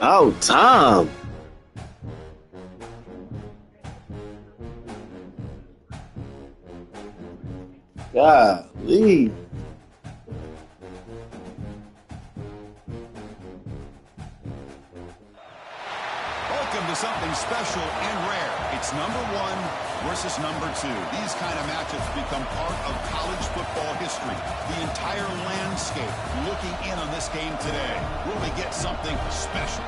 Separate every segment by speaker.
Speaker 1: Oh, Tom. Golly.
Speaker 2: Welcome to something special and rare. It's number one versus number two. These kind of matchups become part of college football history. The entire landscape looking in on this game today. Will we get something special?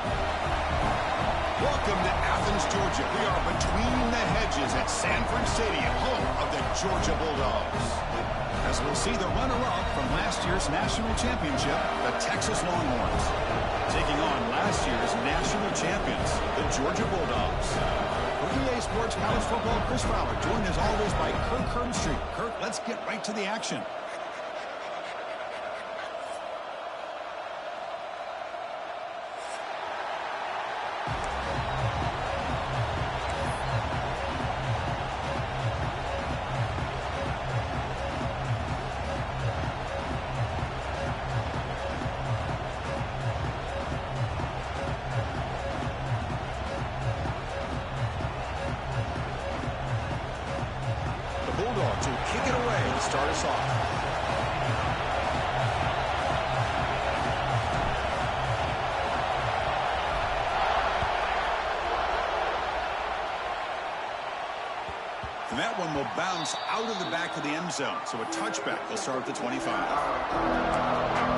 Speaker 2: Welcome to Athens, Georgia. We are between the hedges at Sanford Stadium, home of the Georgia Bulldogs. As we'll see the runner-up from last year's national championship, the Texas Longhorns, taking on last year's national champions, the Georgia Bulldogs. For EA Sports College Football, Chris Fowler, joined as always by Kirk Herbstreit. Kirk, let's get right to the action. Bulldogs will kick it away to start us off. And that one will bounce out of the back of the end zone. So a touchback. They'll start at the 25.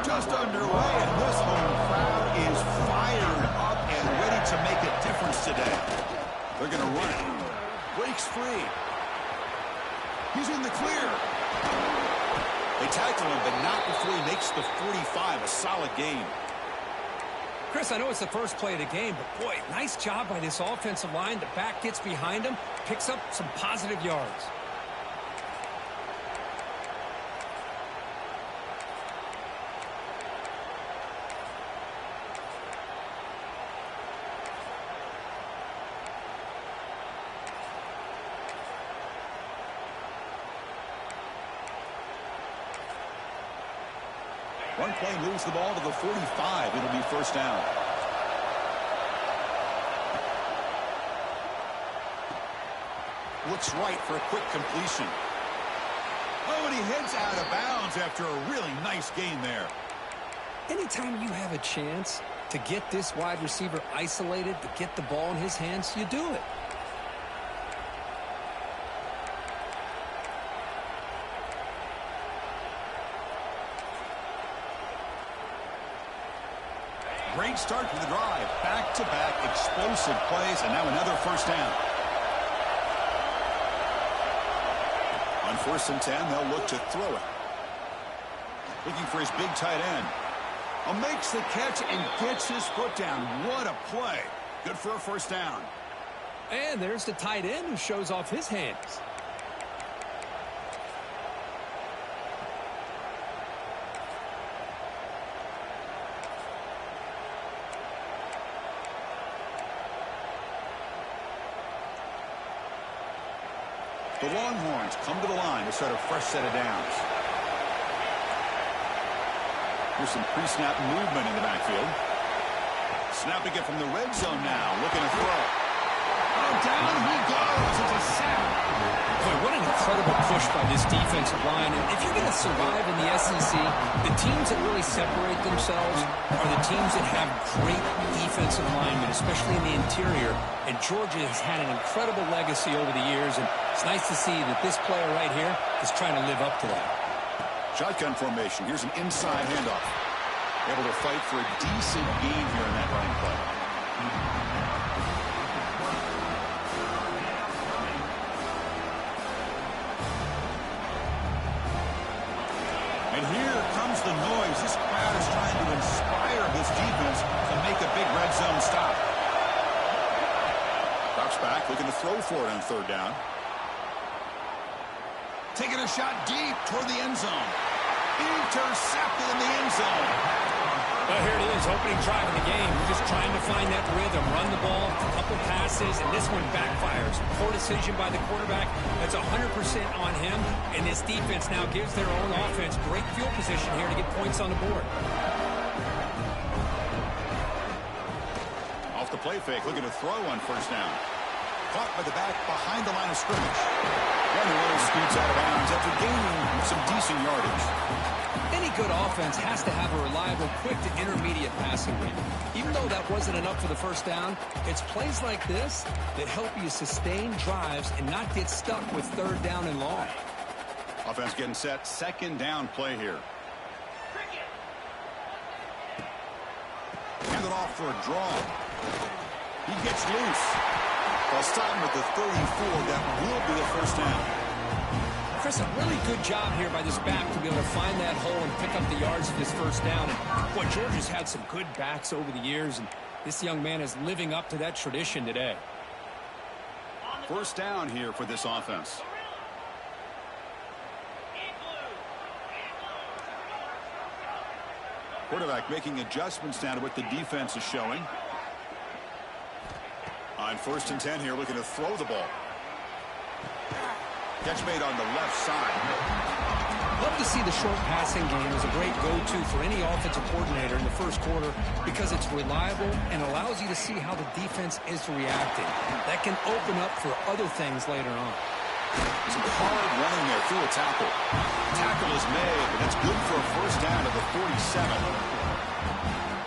Speaker 2: Just underway, and this home crowd is fired up and ready to make a difference today. They're going to run it. Breaks free. He's in the clear. They tackle him, but not before he makes the 45. A solid game.
Speaker 1: Chris, I know it's the first play of the game, but boy, nice job by this offensive line. The back gets behind him, picks up some positive yards.
Speaker 2: One play moves the ball to the 45. It'll be first down. Looks right for a quick completion. Oh, and he heads out of bounds after a really nice gain there.
Speaker 1: Anytime you have a chance to get this wide receiver isolated, to get the ball in his hands, you do it.
Speaker 2: Great start to the drive. Back-to-back explosive plays, and now another first down. On 1st and 10, they'll look to throw it. Looking for his big tight end. Makes the catch and gets his foot down. What a play. Good for a first down.
Speaker 1: And there's the tight end who shows off his hands.
Speaker 2: The Longhorns come to the line to start a fresh set of downs. Here's some pre-snap movement in the backfield. Snapping it from the red zone now, looking to throw. Oh, down he goes. It's a sack.
Speaker 1: Boy, what an incredible push by this defensive line. And if you're going to survive in the SEC, the teams that really separate themselves are the teams that have great defensive linemen, especially in the interior. And Georgia has had an incredible legacy over the years, and it's nice to see that this player right here is trying to live up to that.
Speaker 2: Shotgun formation. Here's an inside handoff. Able to fight for a decent gain here in that running play. And here comes the noise. This crowd is trying to inspire this defense to make a big red zone stop. Drops back, looking to throw for it on third down. Taking a shot deep toward the end zone. Intercepted in the end zone.
Speaker 1: Well, here it is, opening drive of the game. We're just trying to find that rhythm, run the ball, a couple passes, and this one backfires. Poor decision by the quarterback. That's 100% on him, and this defense now gives their own offense great field position here to get points on the board.
Speaker 2: Off the play fake, looking to throw on first down. Caught by the back behind the line of scrimmage. And the runner scoots out of bounds after gaining some decent yardage.
Speaker 1: Any good offense has to have a reliable, quick to intermediate passing game. Even though that wasn't enough for the first down, it's plays like this that help you sustain drives and not get stuck with third down and long.
Speaker 2: Offense getting set, second down play here. Hand it off for a draw. He gets loose. They'll stop him at the 34. That will be a first down.
Speaker 1: Chris, a really good job here by this back to be able to find that hole and pick up the yards of this first down. And boy, Georgia's had some good backs over the years, and this young man is living up to that tradition today.
Speaker 2: First down here for this offense. Quarterback making adjustments down to what the defense is showing. On first and 10 here, looking to throw the ball. Catch made on the left side.
Speaker 1: Love to see the short passing game as a great go-to for any offensive coordinator in the first quarter because it's reliable and allows you to see how the defense is reacting. That can open up for other things later on.
Speaker 2: Some hard running there through a tackle. Tackle is made, but it's good for a first down at the 47.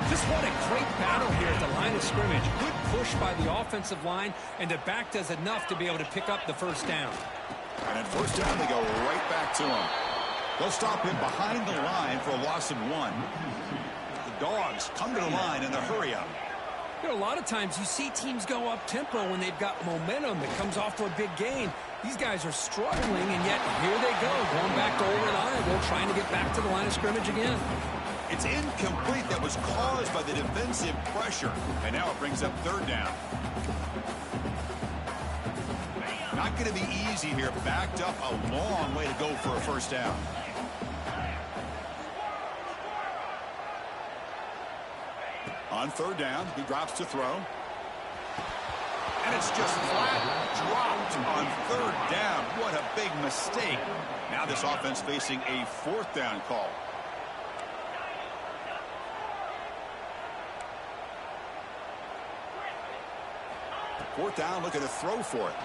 Speaker 1: Just what a great battle here at the line of scrimmage. Good push by the offensive line, and the back does enough to be able to pick up the first down.
Speaker 2: And at first down, they go right back to him. They'll stop him behind the line for a loss of 1. The Dawgs come to the line in the hurry up.
Speaker 1: You know, a lot of times you see teams go up-tempo when they've got momentum that comes off to a big gain. These guys are struggling, and yet here they go, going back to Old Iowa, trying to get back to the line of scrimmage again.
Speaker 2: It's incomplete. That was caused by the defensive pressure. And now it brings up third down. Not going to be easy here. Backed up a long way to go for a first down. On third down, he drops to throw. And it's just flat dropped on third down. What a big mistake. Now this offense facing a fourth down call. Fourth down, looking to throw for it.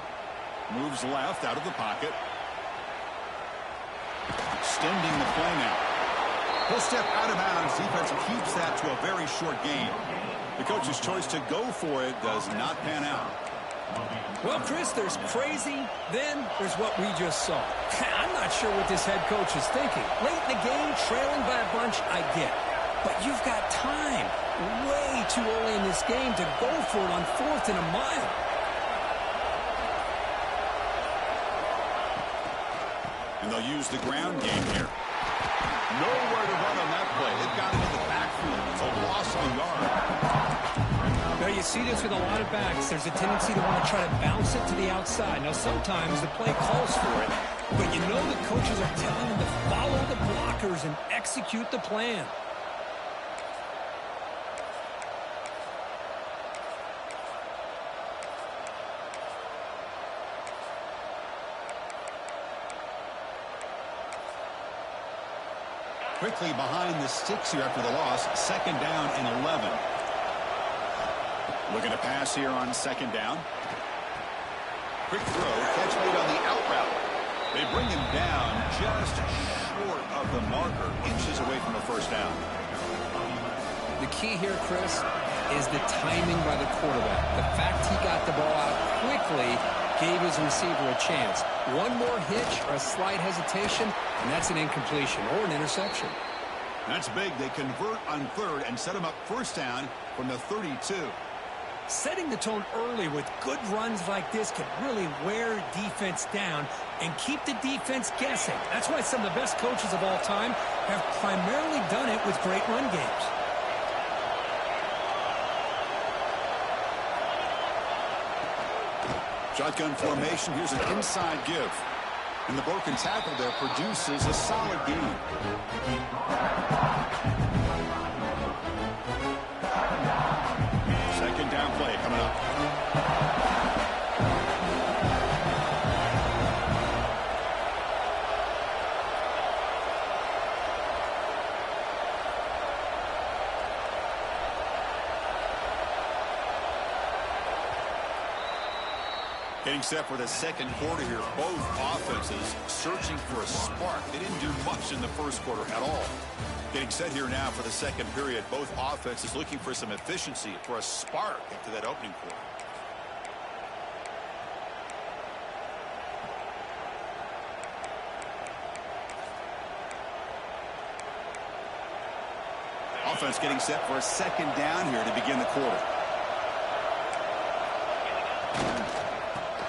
Speaker 2: Moves left out of the pocket. Extending the play now. He'll step out of bounds. Defense keeps that to a very short gain. The coach's choice to go for it does not pan out.
Speaker 1: Well, Chris, there's crazy, then there's what we just saw. I'm not sure what this head coach is thinking. Late in the game, trailing by a bunch, I get. But you've got time, way too early in this game, to go for it on 4th and a mile.
Speaker 2: And they'll use the ground game here. Nowhere to run on that play. They've got it in the backfield. It's a loss of a yard.
Speaker 1: Now, you see this with a lot of backs. There's a tendency to want to try to bounce it to the outside. Now, sometimes the play calls for it, but you know the coaches are telling them to follow the blockers and execute the plan.
Speaker 2: Quickly behind the sticks here after the loss. Second down and 11. Looking to pass here on second down. Quick throw. Catch made on the out route. They bring him down just short of the marker. Inches away from a first down.
Speaker 1: The key here, Chris, is the timing by the quarterback. The fact he got the ball out quickly gave his receiver a chance. One more hitch or a slight hesitation, and that's an incompletion or an interception.
Speaker 2: That's big. They convert on third and set him up first down from the 32.
Speaker 1: Setting the tone early with good runs like this can really wear defense down and keep the defense guessing. That's why some of the best coaches of all time have primarily done it with great run games.
Speaker 2: Shotgun formation. Here's an inside give. And the broken tackle there produces a solid gain. Second down play coming up. Getting set for the second quarter here. Both offenses searching for a spark. They didn't do much in the first quarter at all. Getting set here now for the second period. Both offenses looking for some efficiency, for a spark into that opening quarter. Offense getting set for a second down here to begin the quarter.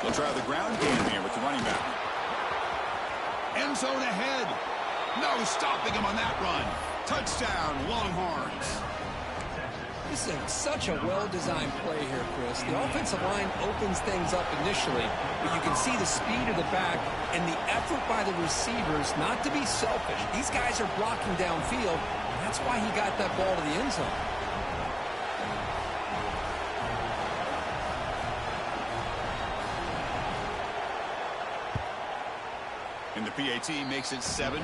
Speaker 2: They'll try the ground game here with the running back. End zone ahead. No stopping him on that run. Touchdown, Longhorns.
Speaker 1: This is such a well-designed play here, Chris. The offensive line opens things up initially, but you can see the speed of the back and the effort by the receivers not to be selfish. These guys are blocking downfield, and that's why he got that ball to the end zone.
Speaker 2: And the PAT makes it 7-0.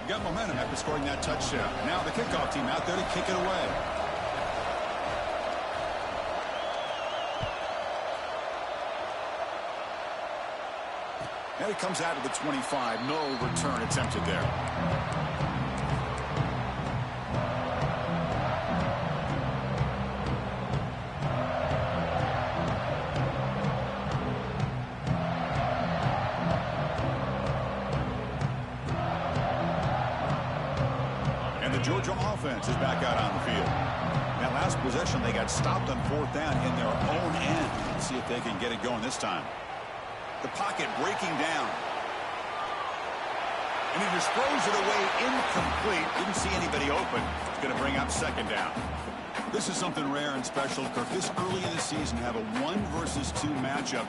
Speaker 2: Got momentum after scoring that touchdown. Now the kickoff team out there to kick it away. And it comes out of the 25. No return attempted there. Georgia offense is back out on the field. That last possession, they got stopped on fourth down in their own end. Let's see if they can get it going this time. The pocket breaking down. And he just throws it away incomplete. Didn't see anybody open. It's going to bring up second down. This is something rare and special, Kirk. This early in the season, have a 1 versus 2 matchup.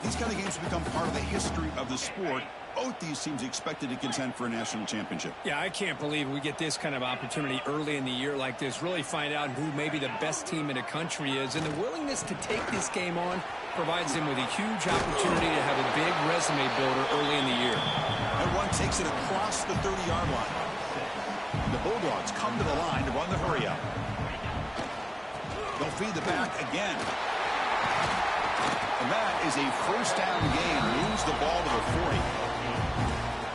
Speaker 2: These kind of games become part of the history of the sport. Both these teams expected to contend for a national championship.
Speaker 1: Yeah, I can't believe we get this kind of opportunity early in the year like this. Really find out who maybe the best team in the country is. And the willingness to take this game on provides them with a huge opportunity to have a big resume builder early in the year.
Speaker 2: And one takes it across the 30-yard line. The Bulldogs come to the line to run the hurry-up. They'll feed the back again. And that is a first down gain. Moves the ball to the 40.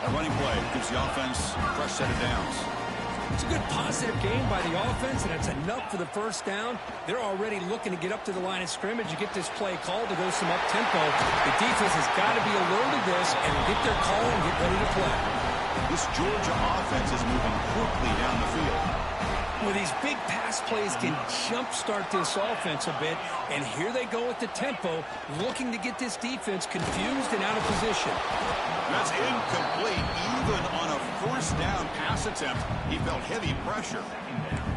Speaker 2: A running play gives the offense a fresh set of downs.
Speaker 1: It's a good positive game by the offense, and it's enough for the first down. They're already looking to get up to the line of scrimmage. You get this play called to go some up-tempo. The defense has got to be alert to this and get their call and get ready to play.
Speaker 2: This Georgia offense is moving quickly down the field.
Speaker 1: Well, these big pass plays can jumpstart this offense a bit, and here they go at the tempo, looking to get this defense confused and out of position.
Speaker 2: That's incomplete. Even on a first down pass attempt, he felt heavy pressure.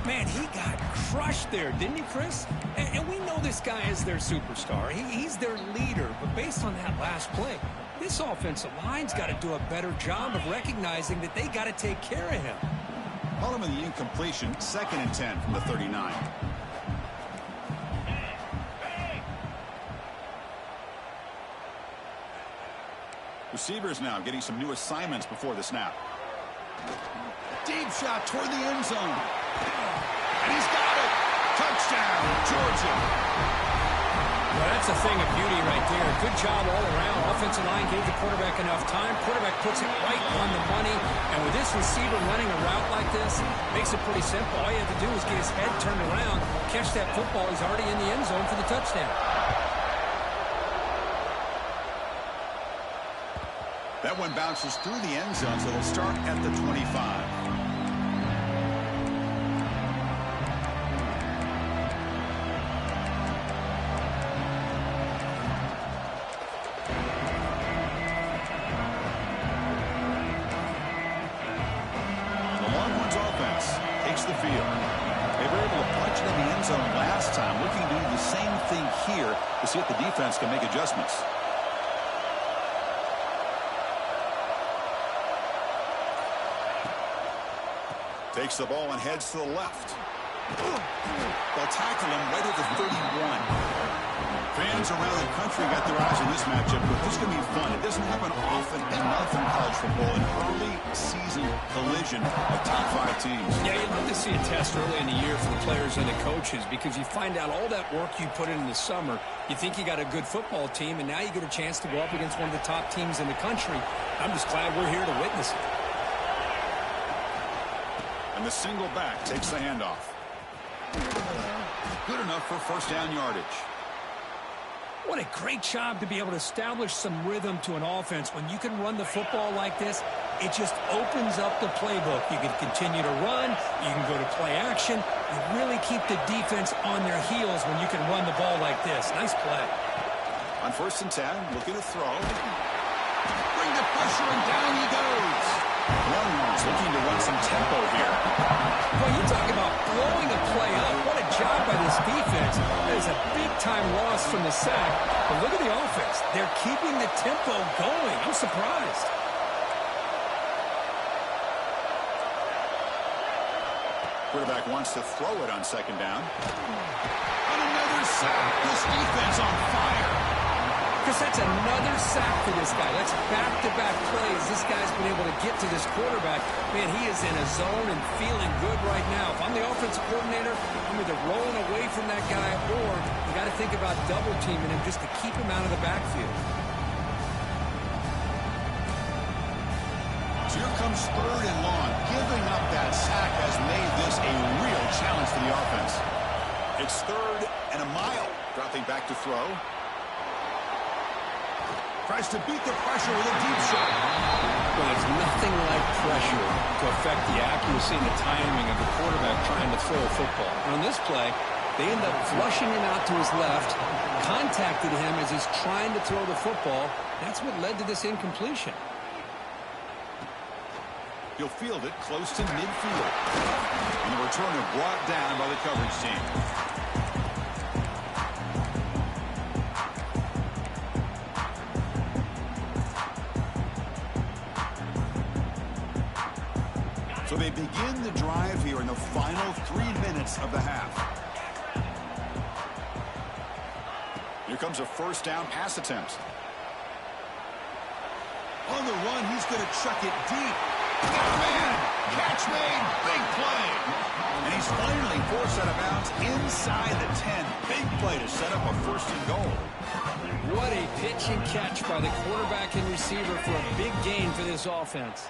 Speaker 1: Man, he got crushed there, didn't he, Chris? And we know this guy is their superstar. He's their leader, but based on that last play, this offensive line's got to do a better job of recognizing that they got to take care of him.
Speaker 2: Call him in the incompletion, 2nd and 10 from the 39. Receivers now getting some new assignments before the snap. Deep shot toward the end zone. And he's got it. Touchdown, Georgia.
Speaker 1: Well, that's a thing of beauty right there. Good job all around. Offensive line gave the quarterback enough time. Quarterback puts it right on the money. And with this receiver running a route like this, makes it pretty simple. All you have to do is get his head turned around, catch that football. He's already in the end zone for the touchdown. That one bounces through the end zone, so they'll start at the 25.
Speaker 2: the field. They were able to punch it in the end zone last time, looking to do the same thing here to see if the defense can make adjustments. Takes the ball and heads to the left. They'll tackle him right at the 31. Fans around the country got their eyes on this matchup, but this is going to be fun. It doesn't happen often enough in college football, an early season collision of top 5 teams.
Speaker 1: Yeah, you'd love to see a test early in the year for the players and the coaches because you find out all that work you put in the summer. You think you got a good football team, and now you get a chance to go up against one of the top teams in the country. I'm just glad we're here to witness it.
Speaker 2: And the single back takes the handoff. Good enough for first down yardage.
Speaker 1: What a great job to be able to establish some rhythm to an offense. When you can run the football like this, it just opens up the playbook. You can continue to run. You can go to play action. You really keep the defense on their heels when you can run the ball like this. Nice play.
Speaker 2: On 1st and 10, looking to throw. Bring the pressure, and down he goes. Longhorns looking to run some tempo here.
Speaker 1: Well, you talk about blowing a play up. What a job by this defense. That is a big-time loss from the sack. But look at the offense. They're keeping the tempo going. I'm surprised.
Speaker 2: Quarterback wants to throw it on 2nd down. And another sack. This defense on fire.
Speaker 1: Because that's another sack for this guy. That's back-to-back plays. This guy's been able to get to this quarterback. Man, he is in a zone and feeling good right now. If I'm the offensive coordinator, I'm either rolling away from that guy or you got to think about double-teaming him just to keep him out of the backfield.
Speaker 2: So here comes 3rd and long. Giving up that sack has made this a real challenge for the offense. It's 3rd and a mile. Dropping back to throw. Tries to beat the pressure with a deep shot.
Speaker 1: Well, there's nothing like pressure to affect the accuracy and the timing of the quarterback trying to throw a football. And on this play, they end up flushing him out to his left, contacted him as he's trying to throw the football. That's what led to this incompletion.
Speaker 2: He'll field it close to midfield. And the returner brought down by the coverage team. So they begin the drive here in the final 3 minutes of the half. Here comes a 1st down pass attempt. On the run, he's going to chuck it deep. Man, catch made, big play. And he's finally forced out of bounds inside the 10. Big play to set up a 1st and goal.
Speaker 1: What a pitch and catch by the quarterback and receiver for a big gain for this offense.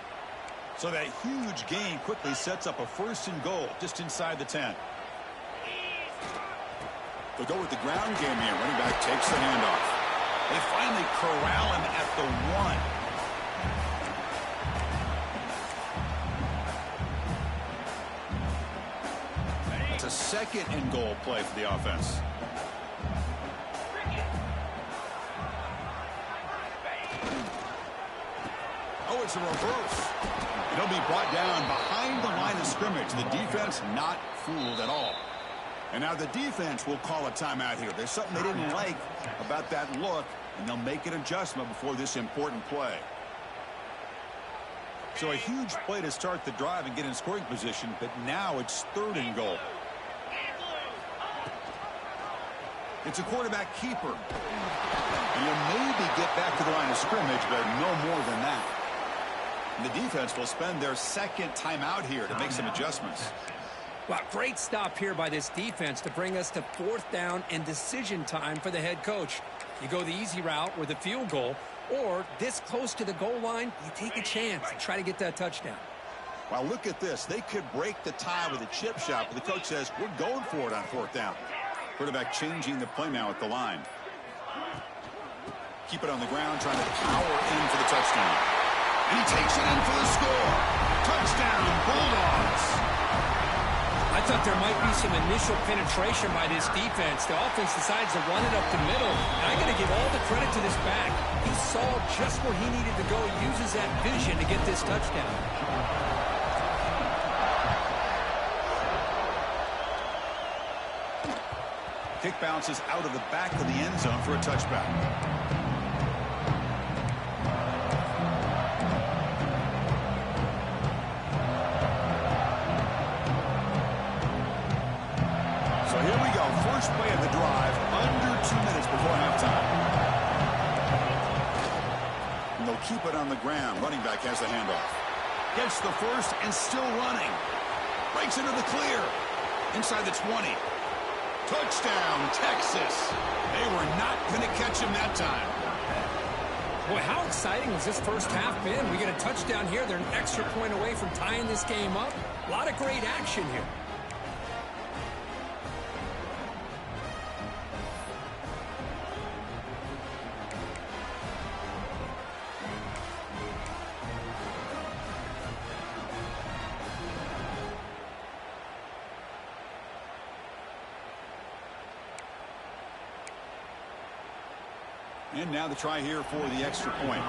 Speaker 2: So that huge gain quickly sets up a 1st and goal just inside the 10. They'll go with the ground game here. Running back takes the handoff. They finally corral him at the 1. It's a 2nd and goal play for the offense. Oh, it's a reverse. It'll be brought down behind the line of scrimmage. The defense not fooled at all. And now the defense will call a timeout here. There's something they didn't like about that look, and they'll make an adjustment before this important play. So a huge play to start the drive and get in scoring position, but now it's 3rd and goal. It's a quarterback keeper. And you'll maybe get back to the line of scrimmage, but no more than that. And the defense will spend their 2nd timeout here to make some adjustments.
Speaker 1: Well, great stop here by this defense to bring us to 4th down and decision time for the head coach. You go the easy route with a field goal, or this close to the goal line, you take a chance and try to get that touchdown.
Speaker 2: Well, look at this. They could break the tie with a chip shot, but the coach says, we're going for it on 4th down. Quarterback changing the play now at the line. Keep it on the ground, trying to power in for the touchdown. And he takes it in for the score. Touchdown, Bulldogs.
Speaker 1: I thought there might be some initial penetration by this defense. The offense decides to run it up the middle. And I got to give all the credit to this back. He saw just where he needed to go, uses that vision to get this touchdown.
Speaker 2: It bounces out of the back of the end zone for a touchback. So here we go. First play of the drive, under 2 minutes before halftime. And they'll keep it on the ground. Running back has the handoff. Gets the first and still running. Breaks into the clear. Inside the 20. Touchdown, Texas. They were not going to catch him that time.
Speaker 1: Boy, how exciting has this first half been? We get a touchdown here. They're an extra point away from tying this game up. A lot of great action here.
Speaker 2: And now the try here for the extra point.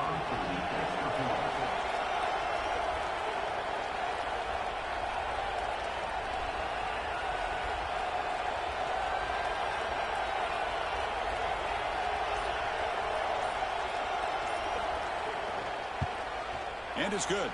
Speaker 2: And it's good.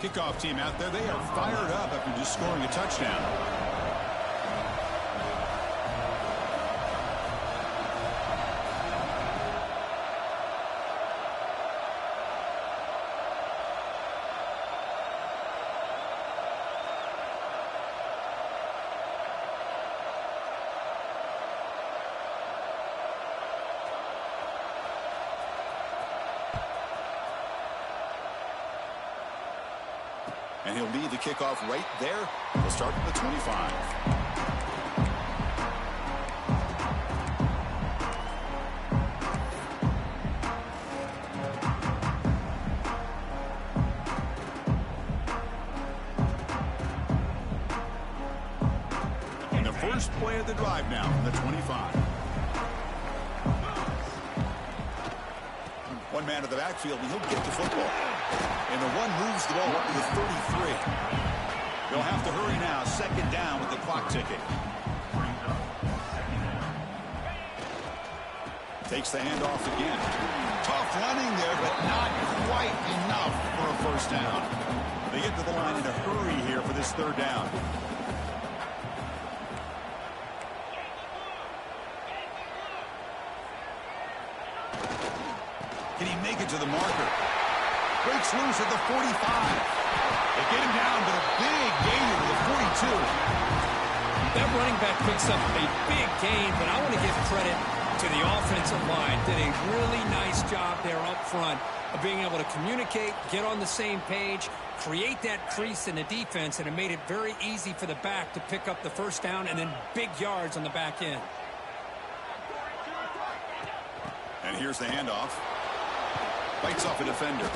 Speaker 2: Kickoff team out there. They are fired up after just scoring a touchdown. And he'll lead the kickoff right there. He'll start from the 25. And the first play of the drive now from the 25. One man to the backfield, and he'll get the football. And the one moves the ball up to the 33. They'll have to hurry now. Second down with the clock ticking. Takes the handoff again. Tough running there, but not quite enough for a first down. They get to the line in a hurry here for this third down. Can he make it to the marker? Breaks loose at the 45. They get him down, but a big gainer to the 42.
Speaker 1: That running back picks up a big gain, but I want to give credit to the offensive line. Did a really nice job there up front of being able to communicate, get on the same page, create that crease in the defense, and it made it very easy for the back to pick up the first down and then big yards on the back end.
Speaker 2: And here's the handoff. Bites off a defender.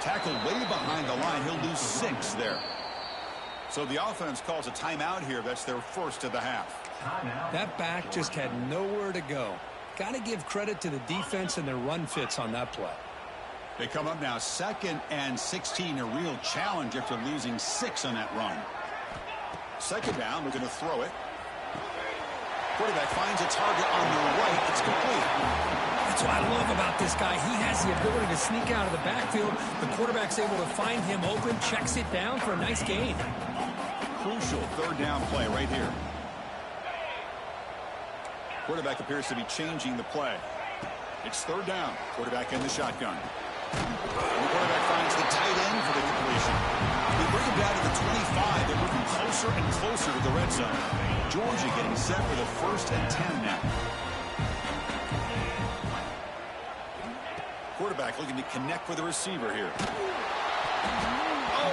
Speaker 2: Tackled way behind the line. He'll lose 6 there. So the offense calls a timeout here. That's their first of the half.
Speaker 1: That back just had nowhere to go. Got to give credit to the defense and their run fits on that play.
Speaker 2: They come up now 2nd and 16. A real challenge after losing 6 on that run. Second down. We're going to throw it. Quarterback finds a target on the right. It's complete.
Speaker 1: That's what I love about this guy. He has the ability to sneak out of the backfield. The quarterback's able to find him open, checks it down for a nice gain.
Speaker 2: Crucial third down play right here. Quarterback appears to be changing the play. It's third down. Quarterback in the shotgun. And the quarterback finds the tight end for the completion. They bring him down to the 25. They're moving closer and closer to the red zone. Georgia getting set for the 1st and 10 now. Quarterback looking to connect with the receiver here. Oh,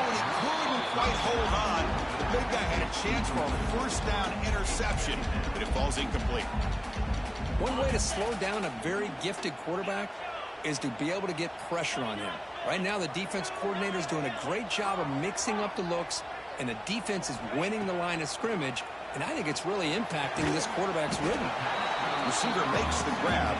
Speaker 2: and he couldn't quite hold on. The big guy had a chance for a first down interception, but it falls incomplete.
Speaker 1: One way to slow down a very gifted quarterback is to be able to get pressure on him. Right now, the defense coordinator is doing a great job of mixing up the looks, and the defense is winning the line of scrimmage And I think it's really impacting this quarterback's rhythm.
Speaker 2: Receiver makes the grab.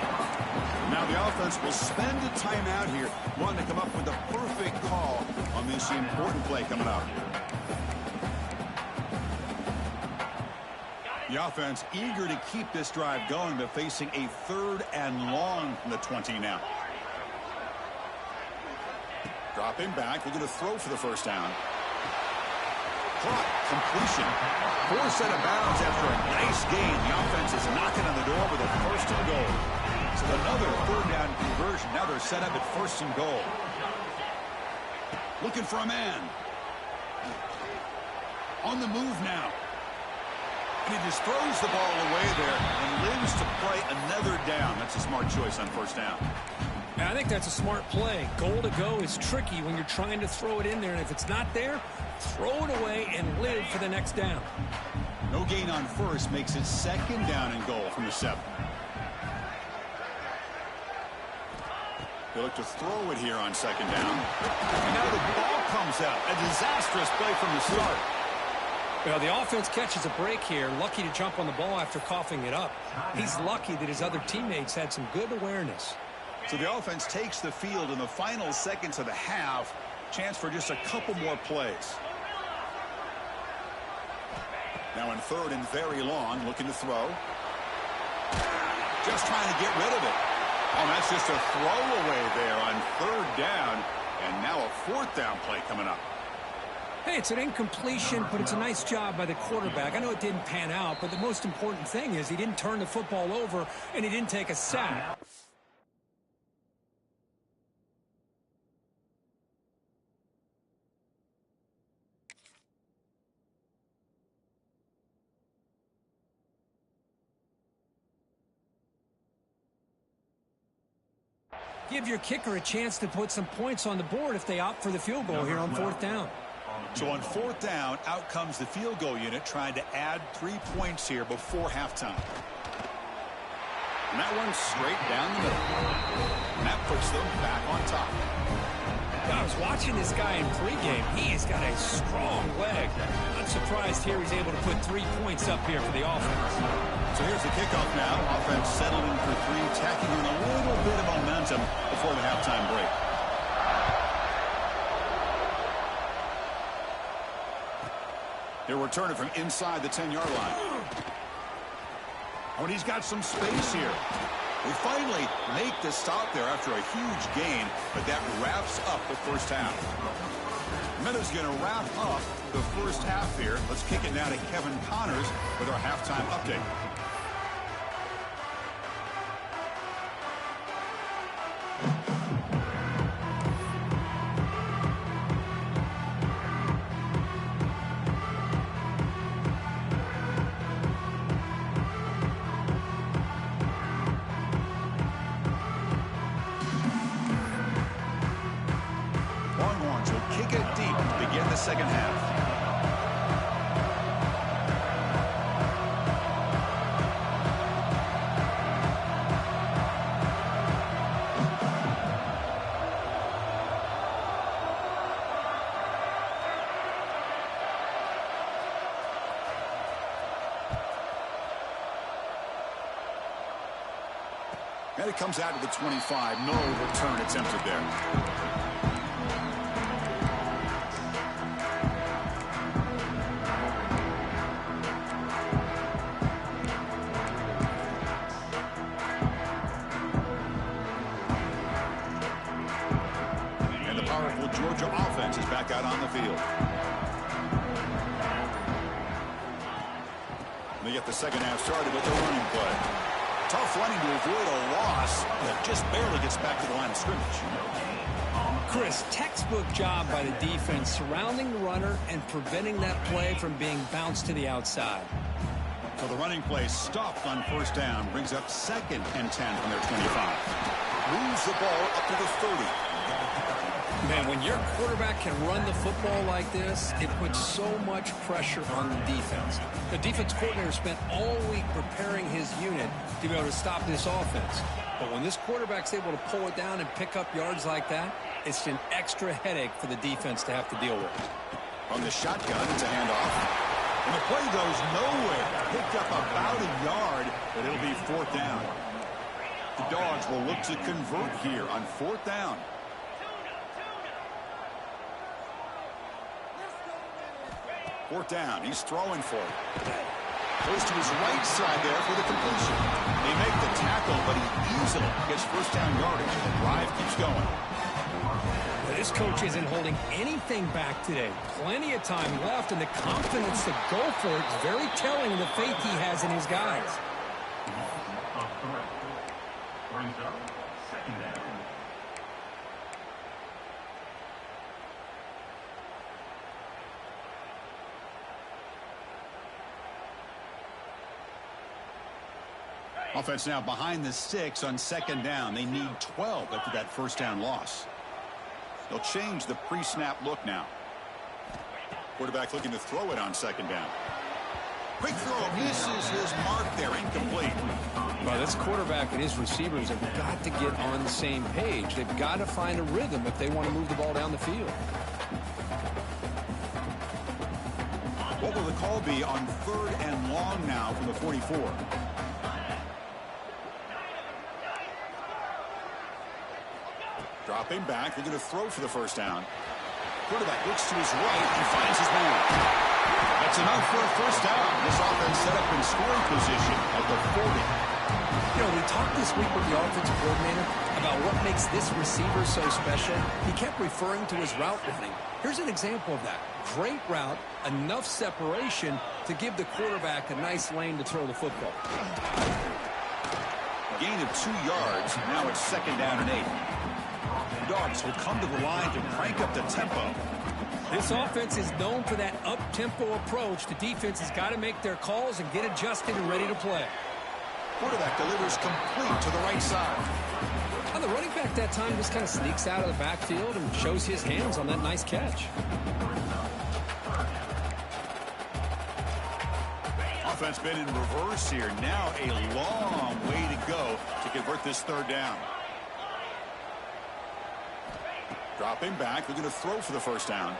Speaker 2: Now the offense will spend a timeout here, wanting to come up with the perfect call on this important play coming up. The offense eager to keep this drive going, but facing a 3rd and long from the 20 now. Dropping back, looking to throw for the first down. Caught, completion. Forced out of bounds after a nice gain. The offense is knocking on the door with a 1st and goal. So another 3rd down conversion. Now they're set up at 1st and goal. Looking for a man. On the move now. And he just throws the ball away there and lives to play another down. That's a smart choice on 1st down.
Speaker 1: And I think that's a smart play. Goal to go is tricky when you're trying to throw it in there. And if it's not there, throw it away and live for the next down.
Speaker 2: No gain on 1st makes it 2nd down and goal from the 7. They look to throw it here on 2nd down. And now the ball comes out. A disastrous play from the start.
Speaker 1: Well, the offense catches a break here. Lucky to jump on the ball after coughing it up. He's lucky that his other teammates had some good awareness.
Speaker 2: So the offense takes the field in the final seconds of the half. Chance for just a couple more plays. Now in 3rd and very long, looking to throw. Just trying to get rid of it. Oh, that's just a throwaway there on 3rd down. And now a 4th down play coming up.
Speaker 1: Hey, it's an incompletion, but it's a nice job by the quarterback. I know it didn't pan out, but the most important thing is he didn't turn the football over and he didn't take a sack. Give your kicker a chance to put some points on the board if they opt for the field goal here on 4th down.
Speaker 2: So on 4th down, out comes the field goal unit trying to add 3 points here before halftime. And that one's straight down the middle. And that puts them back on top.
Speaker 1: I was watching this guy in pregame. He has got a strong leg. I'm surprised here he's able to put 3 points up here for the offense.
Speaker 2: So here's the kickoff now. Offense settling for 3, tacking on a little bit of momentum before the halftime break. They're returning from inside the 10-yard line. Oh, and he's got some space here. They finally make the stop there after a huge gain, but that wraps up the first half. Meadows going to wrap up the first half here. Let's kick it now to Kevin Connors with our halftime update. Second half. And it comes out to the 25. No return attempted there. Georgia offense is back out on the field. They get the second half started with the running play. Tough running to avoid a loss that just barely gets back to the line of scrimmage.
Speaker 1: Chris, textbook job by the defense surrounding the runner and preventing that play from being bounced to the outside.
Speaker 2: So the running play stopped on 1st down, brings up 2nd and 10 from their 25. Moves the ball up to the 30.
Speaker 1: Man, when your quarterback can run the football like this, it puts so much pressure on the defense. The defense coordinator spent all week preparing his unit to be able to stop this offense. But when this quarterback's able to pull it down and pick up yards like that, it's an extra headache for the defense to have to deal with.
Speaker 2: On the shotgun, it's a handoff. And the play goes nowhere. Picked up about a yard, but it'll be 4th down. The Dogs will look to convert here on 4th down. Fourth down. He's throwing for it. Goes to his right side there for the completion. They make the tackle, but he easily gets first down yardage. The drive keeps going.
Speaker 1: This coach isn't holding anything back today. Plenty of time left, and the confidence to go for it is very telling of the faith he has in his guys.
Speaker 2: Offense now behind the 6 on 2nd down. They need 12 after that first down loss. They'll change the pre-snap look now. Quarterback looking to throw it on 2nd down. Quick throw, misses his mark there, incomplete.
Speaker 1: Well, this quarterback and his receivers have got to get on the same page. They've got to find a rhythm if they want to move the ball down the field.
Speaker 2: What will the call be on 3rd and long now from the 44? Dropping back, they're going to throw for the first down. Quarterback looks to his right and finds his man. That's enough for a first down. This offense set up in scoring position at the 40.
Speaker 1: You know, we talked this week with the offensive coordinator about what makes this receiver so special. He kept referring to his route running. Here's an example of that. Great route, enough separation to give the quarterback a nice lane to throw the football.
Speaker 2: Gain of 2 yards. Now it's 2nd down and 8. Dogs will come to the line to crank up the tempo.
Speaker 1: This offense is known for that up-tempo approach. The defense has got to make their calls and get adjusted and ready to play.
Speaker 2: Quarterback delivers complete to the right side.
Speaker 1: Well, the running back that time just kind of sneaks out of the backfield and shows his hands on that nice catch.
Speaker 2: Offense been in reverse here. Now a long way to go to convert this 3rd down. Dropping back, they're going to throw for the first down.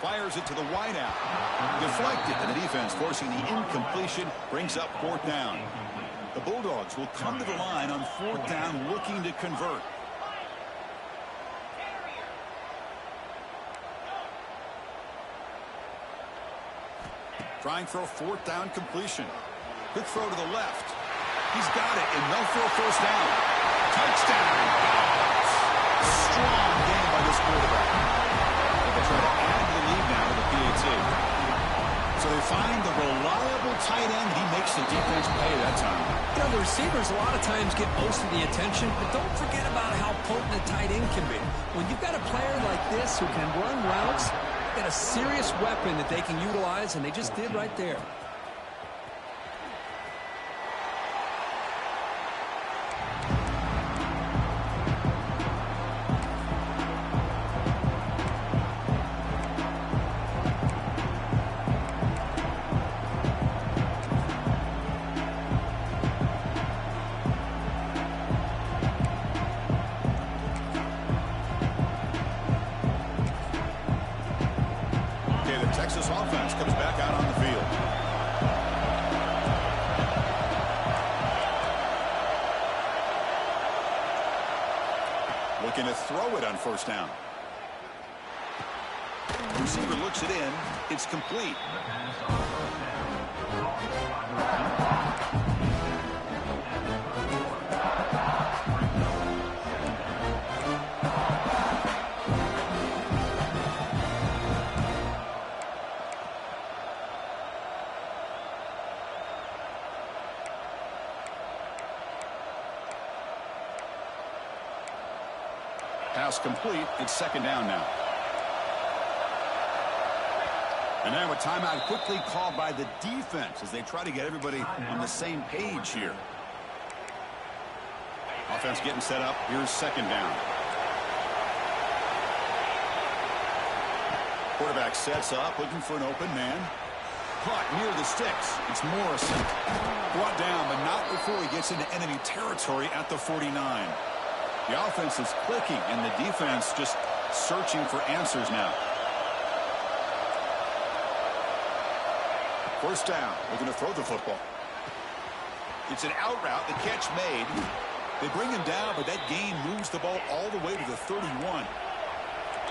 Speaker 2: Fires it to the wideout. Deflected, and the defense forcing the incompletion brings up 4th down. The Bulldogs will come to the line on 4th down looking to convert. Trying for a 4th down completion. Quick throw to the left. He's got it, and no for a first down. Touchdown! Strong game by this quarterback. They'll try to add the lead now to the PAT. So they find the reliable tight end. He makes the defense pay that time.
Speaker 1: You know, the receivers a lot of times get most of the attention, but don't forget about how potent a tight end can be. When you've got a player like this who can run routes, you've got a serious weapon that they can utilize, and they just did right there.
Speaker 2: Texas offense comes back out on the field. Looking to throw it on first down. Receiver looks it in. It's complete. Pass complete. It's 2nd down now. And now a timeout quickly called by the defense as they try to get everybody on the same page here. Offense getting set up. Here's 2nd down. Quarterback sets up, looking for an open man. Caught near the sticks. It's Morrison. Brought down, but not before he gets into enemy territory at the 49. The offense is clicking, and the defense just searching for answers now. First down. They're going to throw the football. It's an out route. The catch made. They bring him down, but that gain moves the ball all the way to the 31.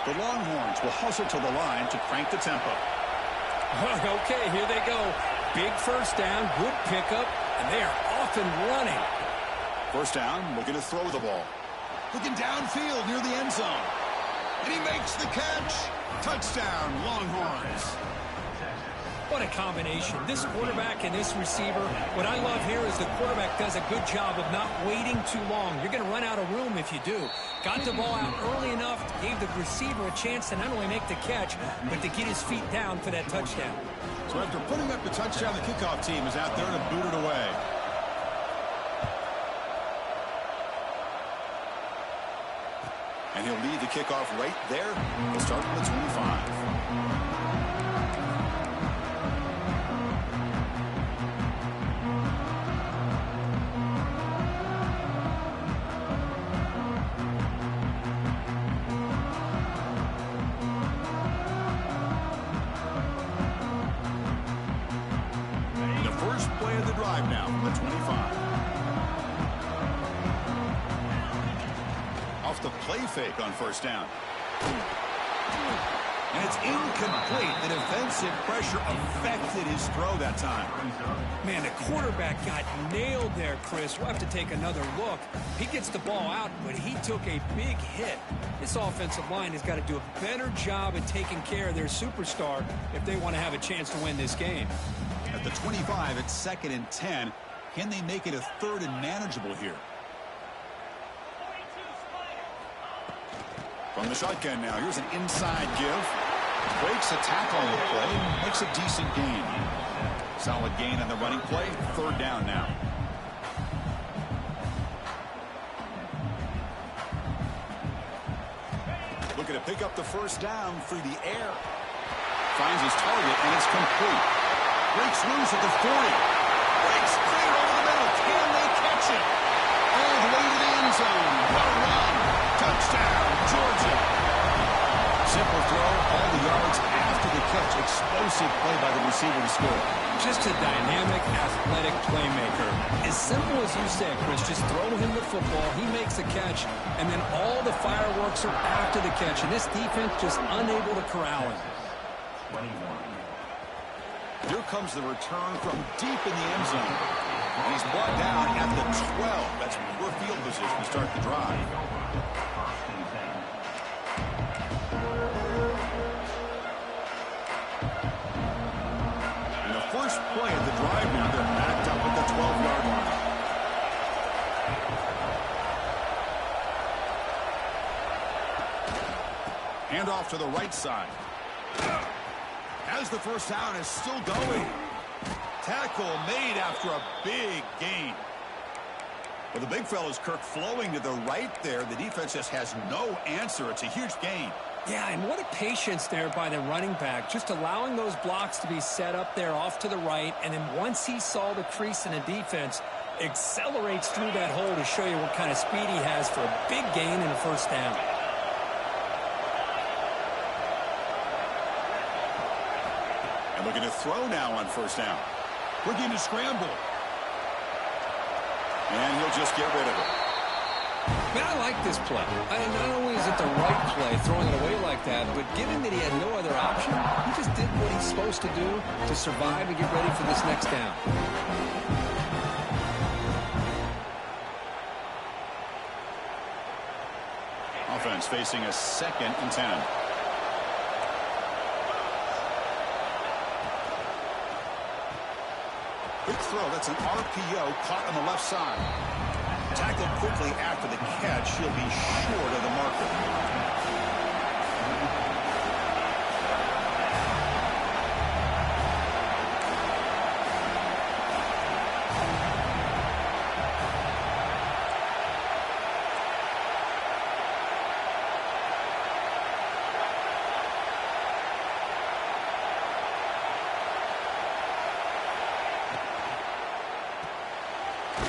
Speaker 2: The Longhorns will hustle to the line to crank the tempo.
Speaker 1: Okay, here they go. Big first down, good pickup, and they are off and running.
Speaker 2: First down, looking to throw the ball. Looking downfield near the end zone. And he makes the catch. Touchdown, Longhorns.
Speaker 1: What a combination. This quarterback and this receiver. What I love here is the quarterback does a good job of not waiting too long. You're going to run out of room if you do. Got the ball out early enough, gave the receiver a chance to not only make the catch, but to get his feet down for that touchdown.
Speaker 2: So after putting up the touchdown, the kickoff team is out there to boot it away. And he'll lead the kickoff right there. We'll start from the 25. Fake on first down. And it's incomplete. The defensive pressure affected his throw that time.
Speaker 1: Man, the quarterback got nailed there, Chris. We'll have to take another look. He gets the ball out, but he took a big hit. This offensive line has got to do a better job at taking care of their superstar if they want to have a chance to win this game.
Speaker 2: At the 25, it's 2nd and 10. Can they make it a 3rd and manageable here? From the shotgun now, here's an inside give. Breaks a tackle on the play, makes a decent gain. Solid gain on the running play, 3rd down now. Looking to pick up the first down through the air. Finds his target, and it's complete. Breaks loose at the 40. Breaks clear over the middle. Can they catch it? All the way to the end zone. What a run. Touchdown, Georgia. Simple throw, all the yards after the catch. Explosive play by the receiver to score.
Speaker 1: Just a dynamic, athletic playmaker. As simple as you say, Chris, just throw him the football, he makes the catch, and then all the fireworks are after the catch. And this defense just unable to corral him.
Speaker 2: Here comes the return from deep in the end zone. And he's brought down at the 12. That's poor field position to start the drive. And the first play of the drive now, they're backed up at the 12-yard line. Hand off to the right side. As the first down is still going. Tackle made after a big gain. Well, the big fella's Kirk flowing to the right there. The defense just has no answer. It's a huge gain.
Speaker 1: Yeah, and what a patience there by the running back. Just allowing those blocks to be set up there off to the right. And then once he saw the crease in the defense, accelerates through that hole to show you what kind of speed he has for a big gain and a first down.
Speaker 2: And looking to throw now on first down. Looking to scramble. And he'll just get rid of it.
Speaker 1: Man, I like this play. Not only is it the right play, throwing it away like that, but given that he had no other option, he just did what he's supposed to do to survive and get ready for this next down.
Speaker 2: Offense facing a 2nd and 10. Quick throw. That's an RPO caught on the left side. Tackled quickly after the catch. He'll be short of the marker.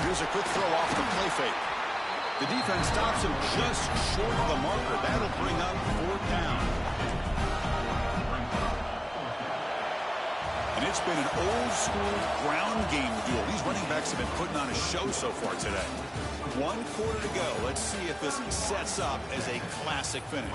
Speaker 2: Here's a quick throw off the play fake. The defense stops him just short of the marker. That'll bring up 4th down. And It's been an old-school ground game duel. These running backs have been putting on a show so far today. 1 quarter to go. Let's see if this sets up as a classic finish.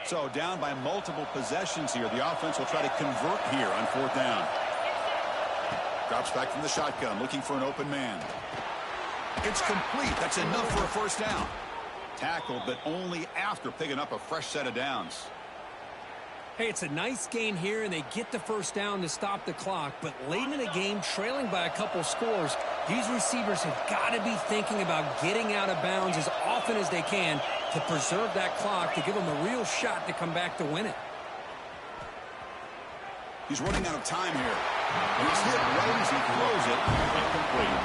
Speaker 2: So down by multiple possessions here. The offense will try to convert here on 4th down. Drops back from the shotgun, looking for an open man. It's complete. That's enough for a first down. Tackled, but only after picking up a fresh set of downs.
Speaker 1: Hey, it's a nice gain here, and they get the first down to stop the clock. But late in the game, trailing by a couple scores, these receivers have got to be thinking about getting out of bounds as often as they can to preserve that clock, to give them a real shot to come back to win it.
Speaker 2: He's running out of time here. He's hit right as he throws it. Incomplete.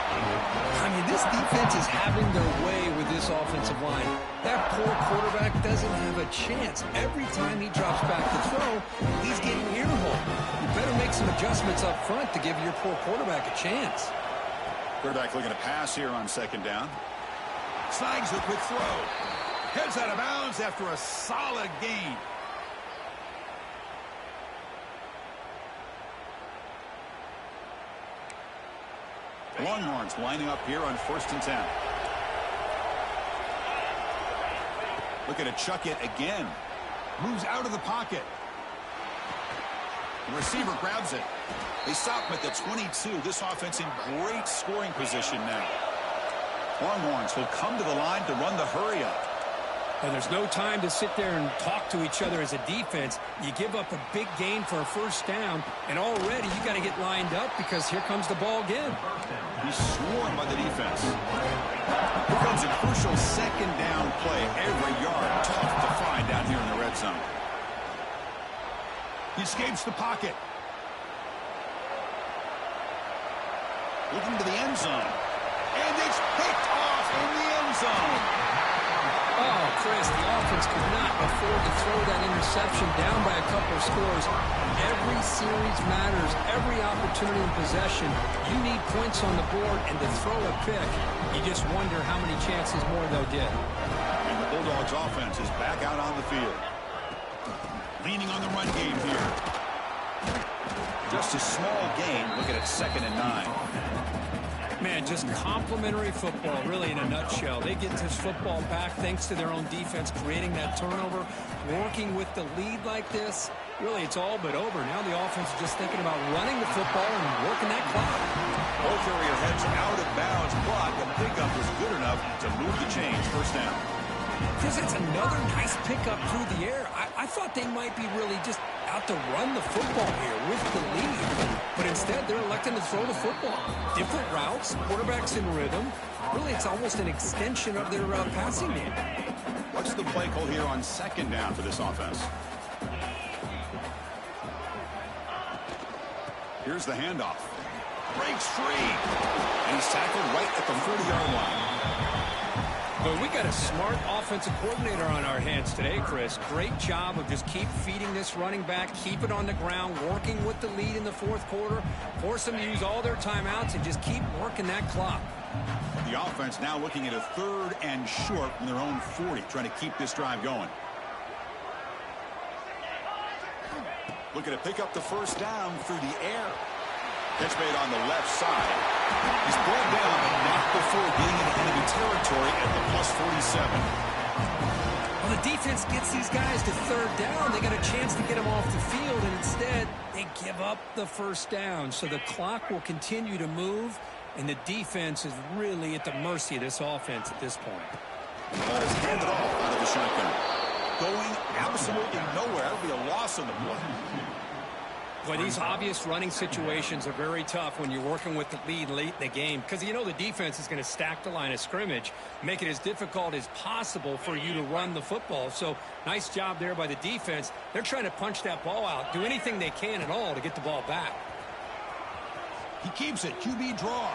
Speaker 1: I mean, this defense is having their way with this offensive line. That poor quarterback doesn't have a chance. Every time he drops back to throw, he's getting earholed. You better make some adjustments up front to give your poor quarterback a chance.
Speaker 2: Quarterback looking to pass here on 2nd down. Slides the quick throw. Heads out of bounds after a solid gain. Longhorns lining up here on 1st and 10. Looking to chuck it again. Moves out of the pocket. The receiver grabs it. They stop him at the 22. This offense in great scoring position now. Longhorns will come to the line to run the hurry-up.
Speaker 1: And there's no time to sit there and talk to each other as a defense. You give up a big gain for a first down, and already you got to get lined up because here comes the ball again.
Speaker 2: He's swarmed by the defense. Here comes a crucial 2nd down play. Every yard tough to find down here in the red zone. He escapes the pocket. Looking to the end zone. And it's picked off in the end zone.
Speaker 1: Oh, Chris, the offense could not afford to throw that interception down by a couple of scores. Every series matters. Every opportunity in possession. You need points on the board, and to throw a pick, you just wonder how many chances more they'll get.
Speaker 2: And the Bulldogs offense is back out on the field. Leaning on the run game here. Just a small gain. Looking at 2nd and 9.
Speaker 1: Man, just complimentary football, really, in a nutshell. They get this football back thanks to their own defense, creating that turnover, working with the lead like this. Really, it's all but over. Now the offense is just thinking about running the football and working that clock.
Speaker 2: Both area heads out of bounds, but the pickup was good enough to move the chains. First down.
Speaker 1: Because it's another nice pickup through the air. I thought they might be really just out to run the football here with the lead. But instead, they're electing to throw the football. Different routes, quarterbacks in rhythm. Really, it's almost an extension of their passing game.
Speaker 2: What's the play call here on 2nd down for this offense? Here's the handoff. Breaks free. And he's tackled right at the 40-yard line.
Speaker 1: But we got a smart offensive coordinator on our hands today, Chris. Great job of just keep feeding this running back, keep it on the ground, working with the lead in the 4th quarter, force them to use all their timeouts, and just keep working that clock.
Speaker 2: The offense now looking at a 3rd and short from their own 40, trying to keep this drive going. Looking to pick up the first down through the air. Catch made on the left side. He's brought down, but not before getting into enemy territory at the +47.
Speaker 1: Well, the defense gets these guys to 3rd down. They got a chance to get them off the field, and instead they give up the first down. So the clock will continue to move, and the defense is really at the mercy of this offense at this point.
Speaker 2: Ball is handed off out of the shotgun. Going absolutely nowhere. That'll be a loss on the play.
Speaker 1: Boy, these obvious running situations are very tough when you're working with the lead late in the game because you know the defense is going to stack the line of scrimmage, make it as difficult as possible for you to run the football. So nice job there by the defense. They're trying to punch that ball out, do anything they can at all to get the ball back.
Speaker 2: He keeps it. QB draw.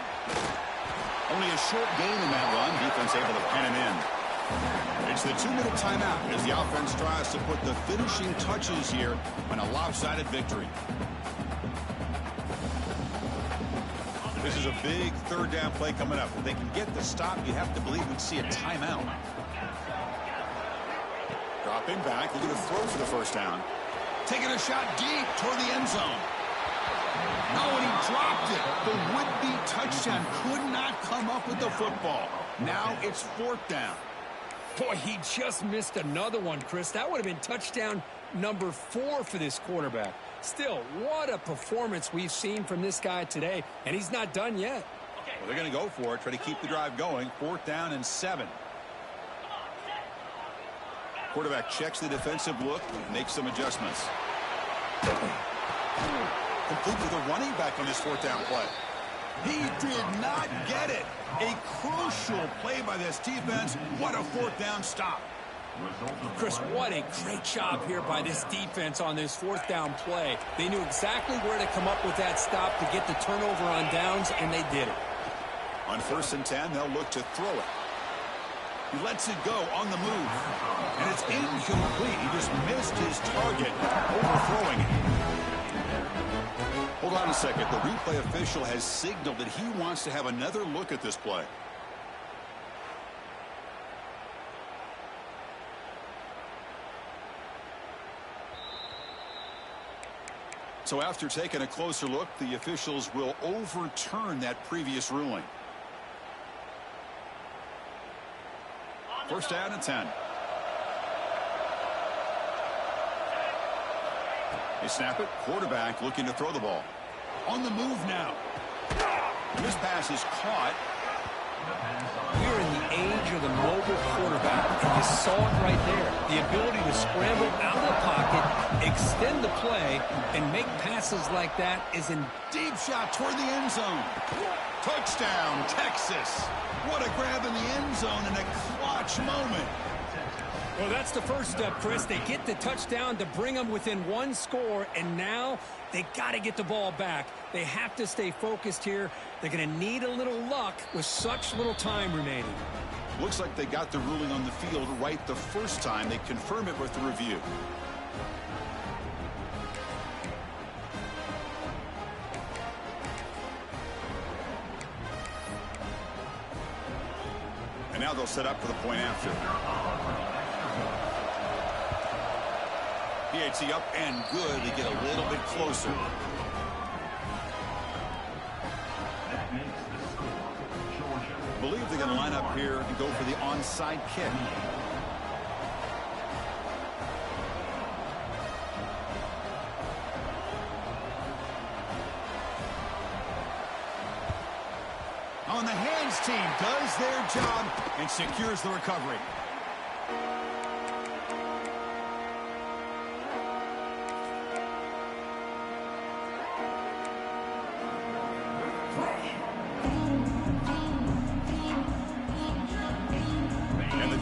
Speaker 2: Only a short gain in that run. Defense able to pen him in. It's the 2-minute timeout as the offense tries to put the finishing touches here on a lopsided victory. This is a big third down play coming up. If they can get the stop, you have to believe we'd see a timeout. Dropping back, they're going to throw for the first down. Taking a shot deep toward the end zone. No, and he dropped it. The would-be touchdown could not come up with the football. Now it's 4th down.
Speaker 1: Boy, he just missed another one, Chris. That would have been touchdown number 4 for this quarterback. Still, what a performance we've seen from this guy today, and he's not done yet.
Speaker 2: Well, they're going to go for it, try to keep the drive going. 4th down and 7. Quarterback checks the defensive look, makes some adjustments. Complete with a running back on this 4th down play. He did not get it. A crucial play by this defense. What a 4th down stop.
Speaker 1: Chris, what a great job here by this defense on this 4th down play. They knew exactly where to come up with that stop to get the turnover on downs, and they did it.
Speaker 2: On 1st and 10, they'll look to throw it. He lets it go on the move. And it's incomplete. He just missed his target, overthrowing it. Hold on a second. The replay official has signaled that he wants to have another look at this play. So after taking a closer look, the officials will overturn that previous ruling. 1st down and 10. They snap it. Quarterback looking to throw the ball. On the move now. And this pass is caught.
Speaker 1: We're in the age of the mobile quarterback, and you saw it right there. The ability to scramble out of the pocket, extend the play, and make passes like that is in
Speaker 2: Deep shot toward the end zone. Touchdown, Texas. What a grab in the end zone in a clutch moment.
Speaker 1: Well, that's the first step, Chris. They get the touchdown to bring them within 1 score, and now they got to get the ball back. They have to stay focused here. They're going to need a little luck with such little time remaining.
Speaker 2: Looks like they got the ruling on the field right the first time. They confirm it with the review. And now they'll set up for the point after. PAT up and good. They get a little bit closer. Believe they're going to line up here and go for the onside kick. On the hands team does their job and secures the recovery.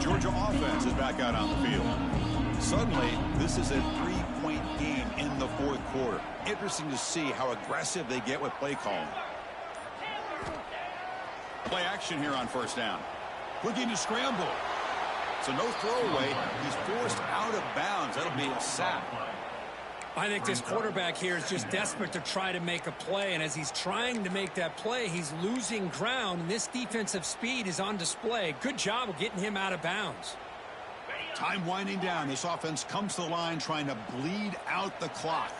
Speaker 2: Georgia offense is back out on the field. Suddenly, this is a 3-point game in the 4th quarter. Interesting to see how aggressive they get with play calling. Play action here on 1st down. Looking to scramble. So no throwaway. He's forced out of bounds. That'll be a sack.
Speaker 1: I think this quarterback here is just desperate to try to make a play, and as he's trying to make that play, he's losing ground, and this defensive speed is on display. Good job of getting him out of bounds.
Speaker 2: Time winding down. This offense comes to the line trying to bleed out the clock.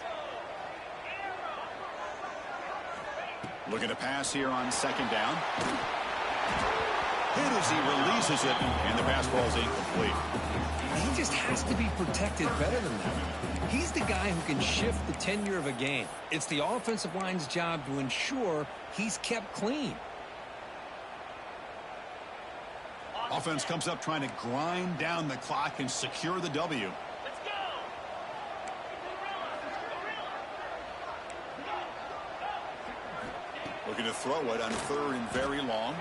Speaker 2: Looking to pass here on 2nd down. Hit as he releases it, and the pass ball is incomplete.
Speaker 1: He just has to be protected better than that. He's the guy who can shift the tenure of a game. It's the offensive line's job to ensure he's kept clean.
Speaker 2: Offense comes up trying to grind down the clock and secure the W.
Speaker 3: Let's go.
Speaker 2: Looking to throw it on 3rd and very long.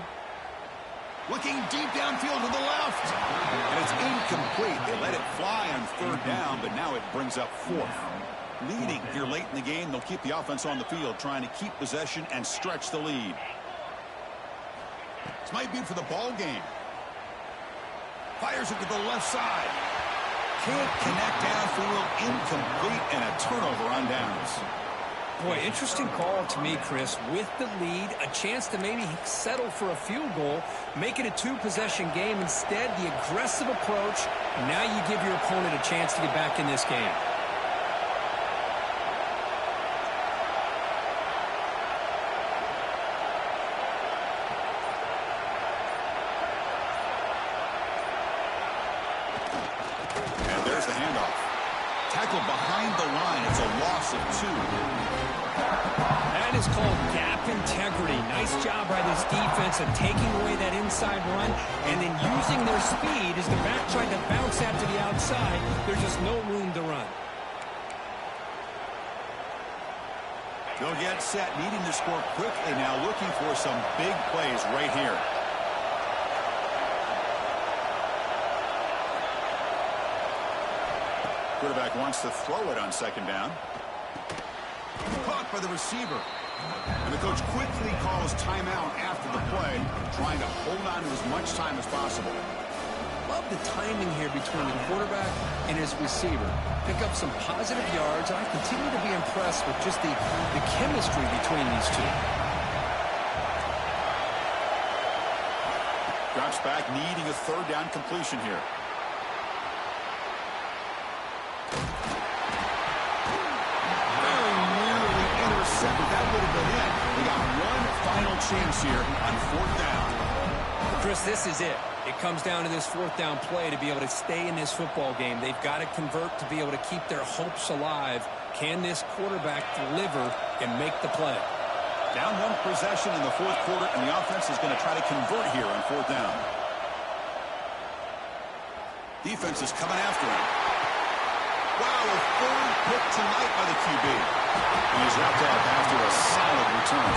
Speaker 2: Looking deep downfield to the left. And it's incomplete. They let it fly on 3rd down, but now it brings up 4th. Leading here late in the game, they'll keep the offense on the field, trying to keep possession and stretch the lead. This might be for the ball game. Fires it to the left side. Can't connect downfield. Incomplete, and a turnover on downs.
Speaker 1: Boy, interesting call to me, Chris. With the lead, a chance to maybe settle for a field goal, make it a two-possession game. Instead, the aggressive approach. Now you give your opponent a chance to get back in this game.
Speaker 2: And there's the handoff. Tackled behind the line. It's a loss of 2.
Speaker 1: That is called gap integrity. Nice job by this defense of taking away that inside run and then using their speed as the back tried to bounce out to the outside. There's just no room to run.
Speaker 2: They'll get set, needing to score quickly now, looking for some big plays right here. Quarterback wants to throw it on second down. Caught by the receiver. And the coach quickly calls timeout after the play, trying to hold on to as much time as possible.
Speaker 1: Love the timing here between the quarterback and his receiver. Pick up some positive yards, and I continue to be impressed with just the chemistry between these two.
Speaker 2: Drops back, needing a third down completion here. That would have been it. We got one final chance here on fourth down.
Speaker 1: Chris, this is it. It comes down to this fourth down play to be able to stay in this football game. They've got to convert to be able to keep their hopes alive. Can this quarterback deliver and make the play?
Speaker 2: Down one possession in the fourth quarter, and the offense is going to try to convert here on fourth down. Defense is coming after him. Wow, a third pick tonight by the QB. And he's wrapped up after a solid return.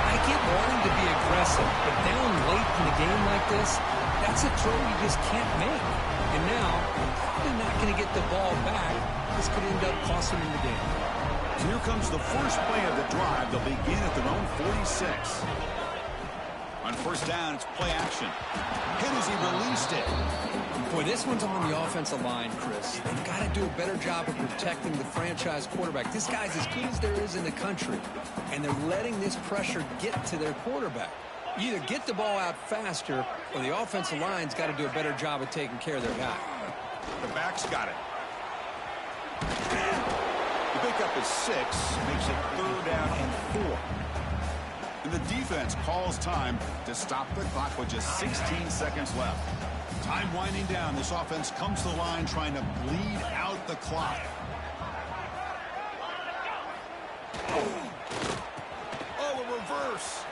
Speaker 1: I get wanting to be aggressive, but down late in a game like this, that's a throw you just can't make. And now, they're not going to get the ball back. This could end up costing them the game.
Speaker 2: So here comes the first play of the drive. They'll begin at their own 46. On first down, it's play action. Hit as he released it.
Speaker 1: Boy, this one's on the offensive line, Chris. They've got to do a better job of protecting the franchise quarterback. This guy's as good as there is in the country, and they're letting this pressure get to their quarterback. You either get the ball out faster, or the offensive line's got to do a better job of taking care of their guy.
Speaker 2: The back's got it. The pickup is 6, makes it third down and 4. And the defense calls time to stop the clock with just 16 seconds left. Time winding down. This offense comes to the line trying to bleed out the clock. Oh, a reverse.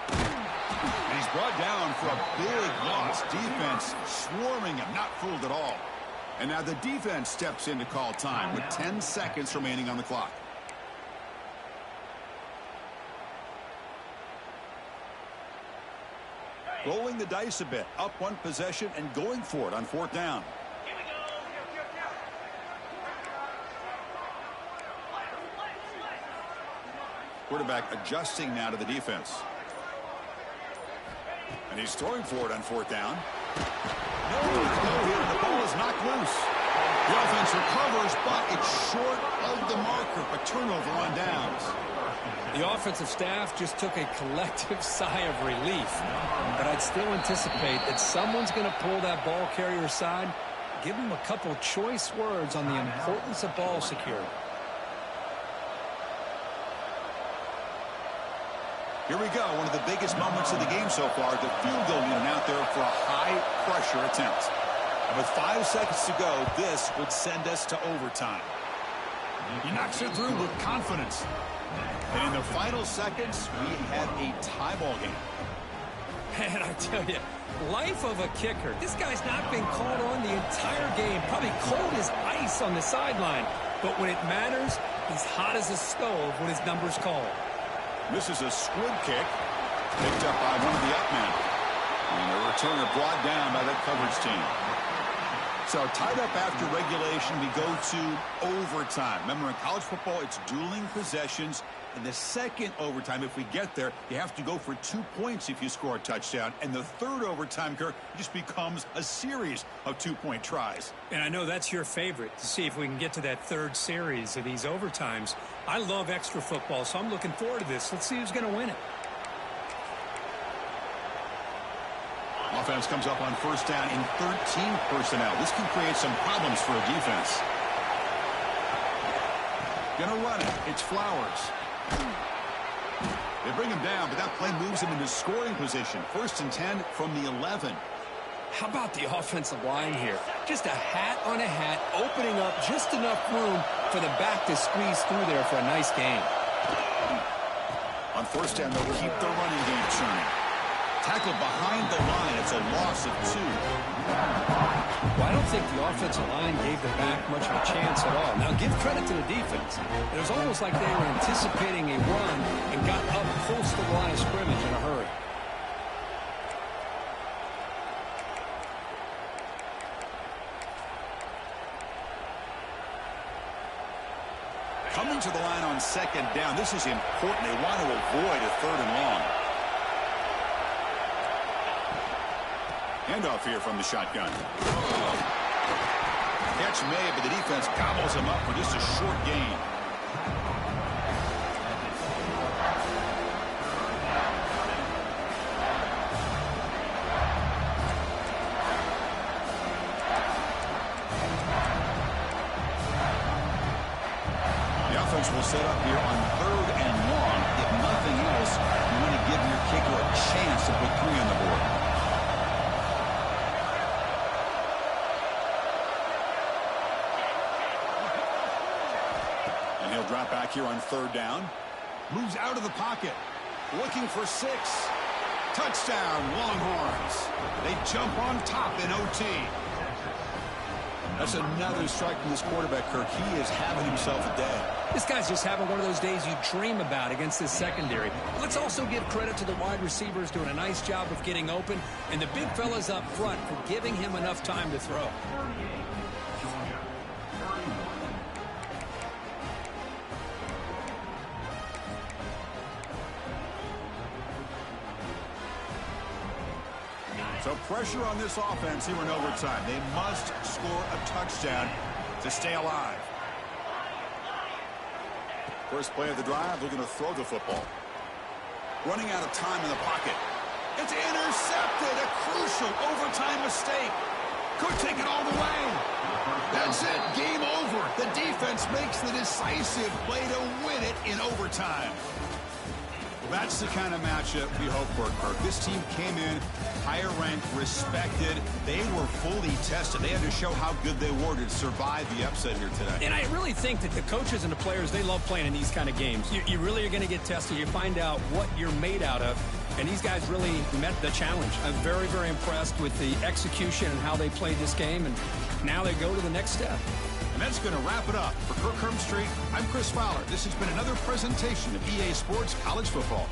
Speaker 2: And he's brought down for a big loss. Defense swarming him, not fooled at all. And now the defense steps in to call time with 10 seconds remaining on the clock. Rolling the dice a bit, up one possession and going for it on fourth down. Quarterback adjusting now to the defense. And he's throwing for it on fourth down. Nowhere to go here, and the ball is knocked loose. The offense recovers, but it's short of the marker. A turnover on downs.
Speaker 1: The offensive staff just took a collective sigh of relief. But I'd still anticipate that someone's going to pull that ball carrier aside, give him a couple choice words on the importance of ball security.
Speaker 2: Here we go, one of the biggest moments of the game so far. The field goal unit out there for a high-pressure attempt. And with 5 seconds to go, this would send us to overtime. He knocks it through with confidence. And in the final seconds, we have a tie ball game.
Speaker 1: And I tell you, life of a kicker. This guy's not been called on the entire game. Probably cold as ice on the sideline. But when it matters, he's hot as a stove when his number's called.
Speaker 2: This is a squib kick, picked up by one of the up men. And a returner brought down by that coverage team. So tied up after regulation, we go to overtime. Remember, in college football, it's dueling possessions. In the second overtime, if we get there, you have to go for 2 points if you score a touchdown. And the third overtime, Kirk, just becomes a series of 2-point tries.
Speaker 1: And I know that's your favorite, to see if we can get to that third series of these overtimes. I love extra football, so I'm looking forward to this. Let's see who's going to win it.
Speaker 2: Offense comes up on first down in 13 personnel. This can create some problems for a defense. Gonna run it. It's Flowers. They bring him down, but that play moves him into scoring position. 1st and 10 from the 11.
Speaker 1: How about the offensive line here? Just a hat on a hat, opening up just enough room for the back to squeeze through there for a nice gain.
Speaker 2: On first down, they'll keep the running game churning. Tackled behind the line. It's a loss of 2.
Speaker 1: Well, I don't think the offensive line gave the back much of a chance at all. Now, give credit to the defense. It was almost like they were anticipating a run and got up close to the line of scrimmage in a hurry.
Speaker 2: Coming to the line on second down. This is important. They want to avoid a 3rd and long. Handoff here from the shotgun. Catch made, but the defense gobbles him up for just a short gain. The offense will set up here on 3rd and long. If nothing else, you want to give your kicker a chance to put 3 on the board. Drop back here on 3rd down. Moves out of the pocket. Looking for 6. Touchdown, Longhorns. They jump on top in OT. That's another strike from this quarterback, Kirk. He is having himself a day.
Speaker 1: This guy's just having one of those days you dream about against this secondary. Let's also give credit to the wide receivers doing a nice job of getting open, and the big fellas up front for giving him enough time to throw.
Speaker 2: So pressure on this offense here in overtime. They must score a touchdown to stay alive. First play of the drive, they're going to throw the football. Running out of time in the pocket. It's intercepted. A crucial overtime mistake. Could take it all the way. That's it. Game over. The defense makes the decisive play to win it in overtime. That's the kind of matchup we hope for, Kirk. This team came in higher ranked, respected. They were fully tested. They had to show how good they were to survive the upset here today.
Speaker 1: And I really think that the coaches and the players, they love playing in these kind of games. You really are going to get tested. You find out what you're made out of. And these guys really met the challenge. I'm very, very impressed with the execution and how they played this game. And now they go to the next step.
Speaker 2: And that's going to wrap it up. For Kirk Street, I'm Chris Fowler. This has been another presentation of EA Sports College Football.